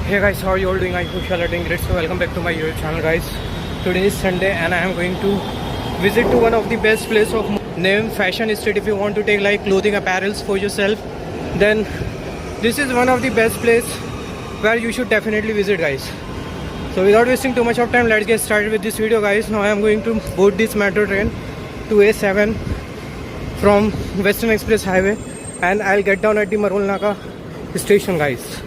Hey guys, how are you all doing? I hope you all are doing great. So welcome back to my YouTube channel, guys. Today is Sunday and I am going to visit to one of the best place of name Fashion Street. If you want to take like clothing apparels for yourself, then this is one of the best place where you should definitely visit, guys. So without wasting too much of time, let's get started with this video, guys. Now I am going to board this metro train to A7 from Western Express Highway and I'll get down at the Marol Naka station, guys.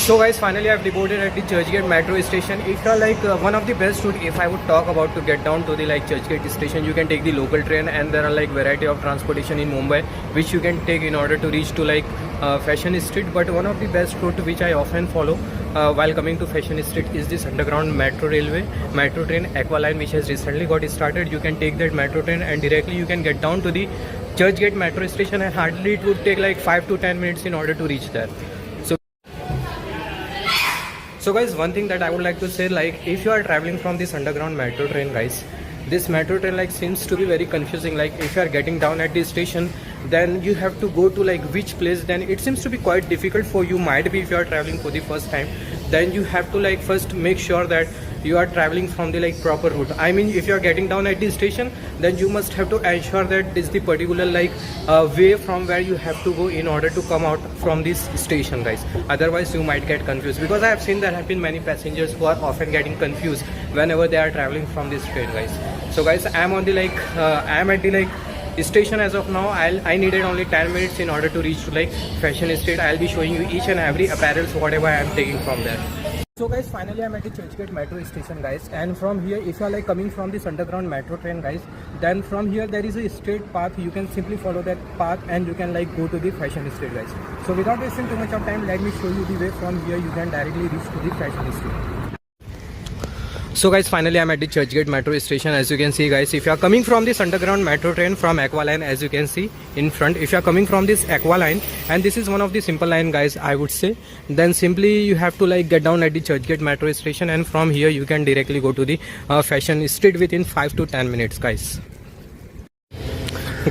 So guys, finally I've deboarded at the Churchgate metro station. If you are like one of the best route, if I would talk about to get down to the like Churchgate station, you can take the local train, and there are like variety of transportation in Mumbai which you can take in order to reach to like Fashion Street. But one of the best route which I often follow while coming to Fashion Street is this underground metro train Aqualine, which has recently got started. You can take that metro train and directly you can get down to the Churchgate metro station, and hardly it would take like 5 to 10 minutes in order to reach there. So guys, one thing that I would like to say, like if you are traveling from this underground metro train, guys, this metro train like seems to be very confusing. Like if you are getting down at this station, then you have to go to like which place, then it seems to be quite difficult for you. Might be if you are traveling for the first time, then you have to like first make sure that you are traveling from the like proper route. I mean, if you are getting down at this station, then you must have to ensure that this is the particular like way from where you have to go in order to come out from this station, guys. Otherwise you might get confused, because I have seen there have been many passengers who are often getting confused whenever they are traveling from this train, guys. So guys, I am on the like I am at the like station as of now. I needed only 10 minutes in order to reach to like Fashion Street. I'll be showing you each and every apparels whatever I am taking from there. So guys, finally I'm at the Churchgate metro station, guys, and from here, if you are like coming from this underground metro train, guys, then from here there is a straight path. You can simply follow that path and you can like go to the Fashion Street, guys. So without wasting too much of time, let me show you the way. From here you can directly reach to the Fashion Street. So guys, finally I'm at the Churchgate metro station. As you can see, guys, if you are coming from this underground metro train from Aqualine, as you can see in front, if you are coming from this Aqualine, and this is one of the simple line, guys, I would say, then simply you have to like get down at the Churchgate metro station, and from here you can directly go to the Fashion Street within 5 to 10 minutes, guys.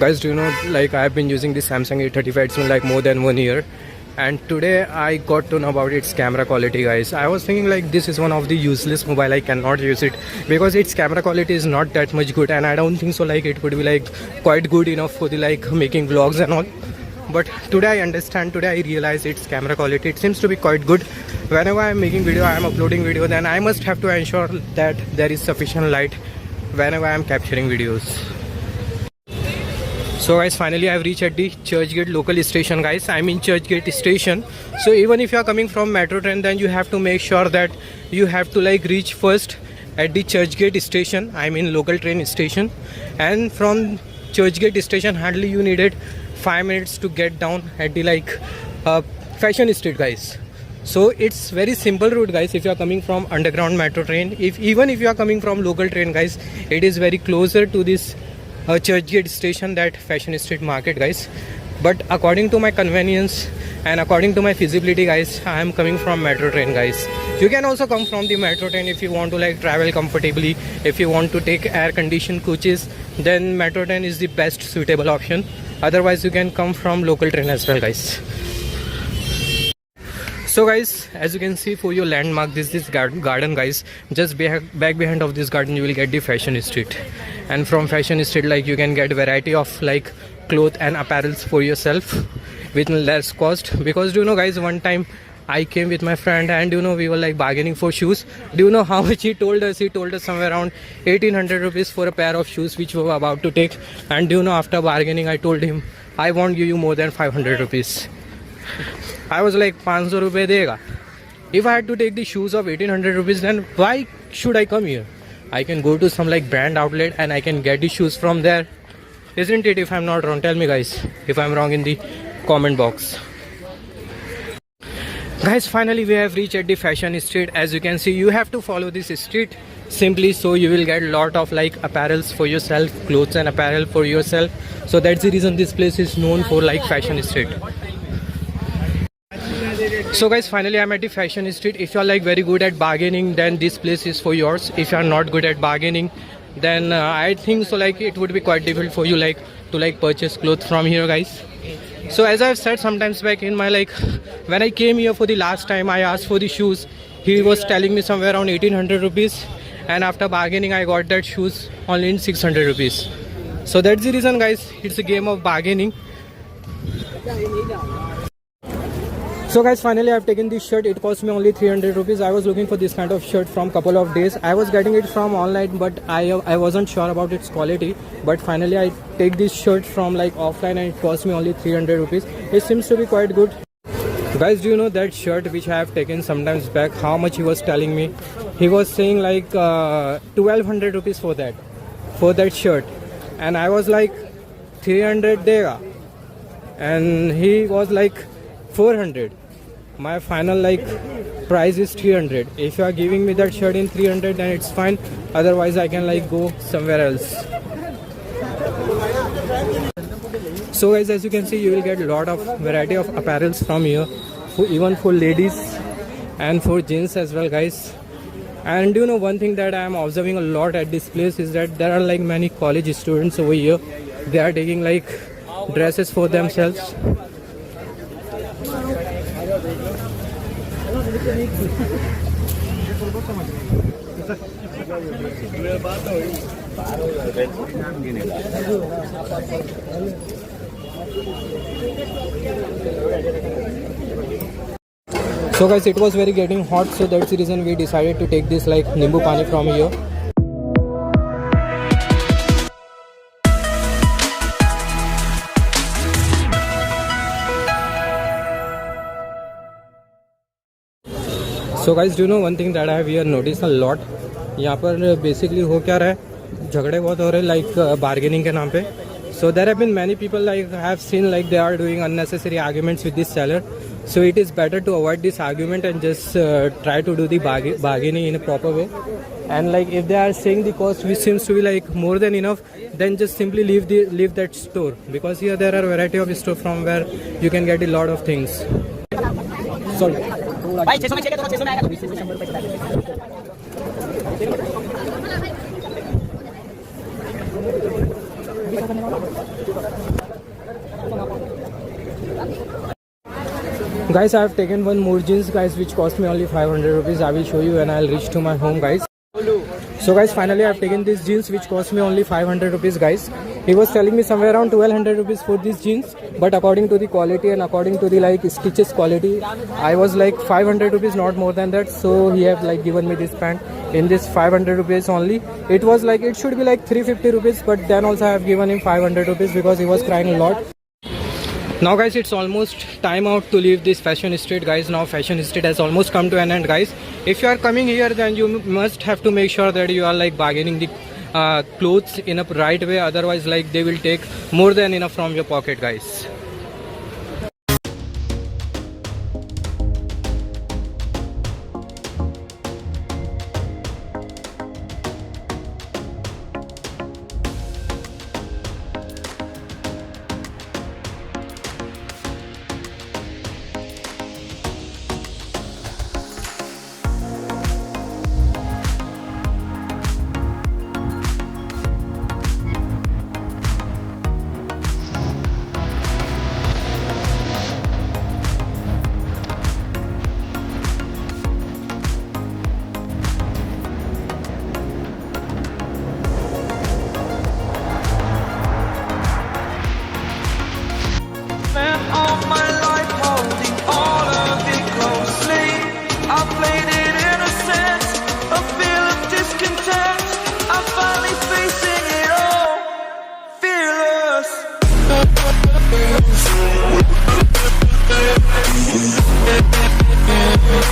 Guys, do you know, like I have been using this Samsung A35, it's been like more than 1 year, and today I got to know about its camera quality, guys. I was thinking like this is one of the useless mobile, I cannot use it because its camera quality is not that much good, and I don't think so like it would be like quite good enough for the like making vlogs and all. But today I understand, today I realize its camera quality, it seems to be quite good. Whenever I am making video, I am uploading video, then I must have to ensure that there is sufficient light whenever I am capturing videos. So guys, finally I have reached at the Churchgate local station, guys. I'm in Churchgate station. So even if you are coming from metro train, then you have to make sure that you have to like reach first at the Churchgate station. I'm in local train station, and from Churchgate station hardly you needed 5 minutes to get down at the like Fashion Street, guys. So it's very simple route, guys. If you are coming from underground metro train, even if you are coming from local train, guys, it is very closer to this Churchgate station that Fashion Street market, guys. But according to my convenience and according to my feasibility, guys, I am coming from metro train, guys. You can also come from the metro train if you want to like travel comfortably. If you want to take air conditioned coaches, then metro train is the best suitable option. Otherwise you can come from local train as well, guys. So guys, as you can see, for your landmark, this garden, guys. Just back behind of this garden you will get the Fashion Street, and from Fashion Street like you can get variety of like clothes and apparels for yourself with less cost. Because do you know, guys, one time I came with my friend and you know we were like bargaining for shoes. Do you know how much he told us? He told us somewhere around 1800 rupees for a pair of shoes which we were about to take. And do you know, after bargaining I told him I won't give you more than 500 rupees. I was like, 500 rupees dega. If I had to take the shoes of 1800 rupees, then why should I come here? I can go to some like brand outlet and I can get the shoes from there. Isn't it? If I'm not wrong, tell me, guys, if I'm wrong in the comment box. Guys, finally we have reached at the Fashion Street. As you can see, you have to follow this street simply, so you will get a lot of like apparels for yourself, clothes and apparel for yourself. So that's the reason this place is known for like Fashion Street. So guys, finally I'm at the Fashion Street. If you are like very good at bargaining, then this place is for yours. If you are not good at bargaining, then I think so like it would be quite difficult for you like to like purchase clothes from here, guys. So as I've said sometimes back in my like, when I came here for the last time, I asked for the shoes. He was telling me somewhere around 1800 rupees, and after bargaining I got that shoes only in 600 rupees. So that's the reason, guys, it's a game of bargaining. So guys, finally I've taken this shirt. It cost me only 300 rupees. I was looking for this kind of shirt from couple of days. I was getting it from online, but I wasn't sure about its quality. But finally I take this shirt from like offline, and it cost me only 300 rupees. It seems to be quite good. Guys, do you know that shirt which I have taken sometimes back, how much he was telling me? He was saying like 1200 rupees for that shirt, and I was like 300 dega, and he was like 400. My final like price is 300. If you are giving me that shirt in 300, then it's fine. Otherwise I can like go somewhere else. So guys, as you can see, you will get a lot of variety of apparels from here, even for ladies and for gents as well, guys. And you know, one thing that I am observing a lot at this place is that there are like many college students over here. They are taking like dresses for themselves. So guys, it was very getting hot, so that's the reason we decided to take this like Nimbu Pani from here. So guys, do you know one thing that I have here noticed a lot? यहाँ पर basically हो क्या रहा है, झगड़े बहुत हो रहे हैं like bargaining के नाम पे. So there have been many people like I have seen like they are doing unnecessary arguments with this seller. So it is better to avoid this argument and just try to do the bargaining in a proper way. And like if they are saying the cost which seems to be like more than enough, then just simply leave that store, because here there are a variety of stores from where you can get a lot of things. Sorry. भाई 600 में चाहिए तो 600 में आएगा, 20 100 रुपए का Guys, I have taken one more jeans, guys, which cost me only 500 rupees. I will show you when I'll reach to my home, guys. So guys, finally I have taken these jeans which cost me only 500 rupees, guys. He was telling me somewhere around 1200 rupees for these jeans, but according to the quality and according to the like stitches quality, I was like 500 rupees, not more than that. So he have like given me this pant in this 500 rupees only. It was like, it should be like 350 rupees, but then also I have given him 500 rupees because he was crying a lot. Now guys, it's almost time out to leave this fashion street, guys. Now fashion street has almost come to an end, guys. If you are coming here, then you must have to make sure that you are like bargaining the clothes in a right way. Otherwise like they will take more than enough from your pocket, guys.